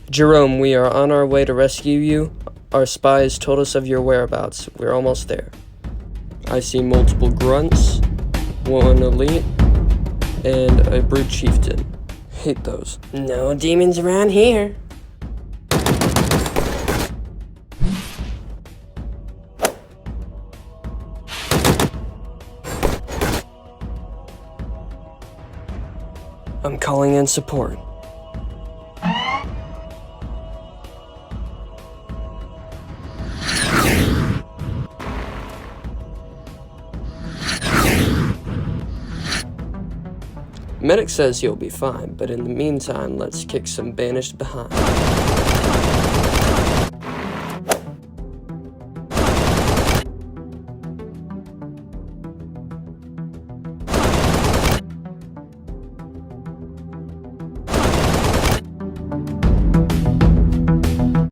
Jerome, we are on our way to rescue you. Our spies told us of your whereabouts. We're almost there. I see multiple grunts, one elite, and a brute chieftain. Hate those. No demons around here. I'm calling in support. Medic says you'll be fine, but in the meantime, let's kick some banished behind.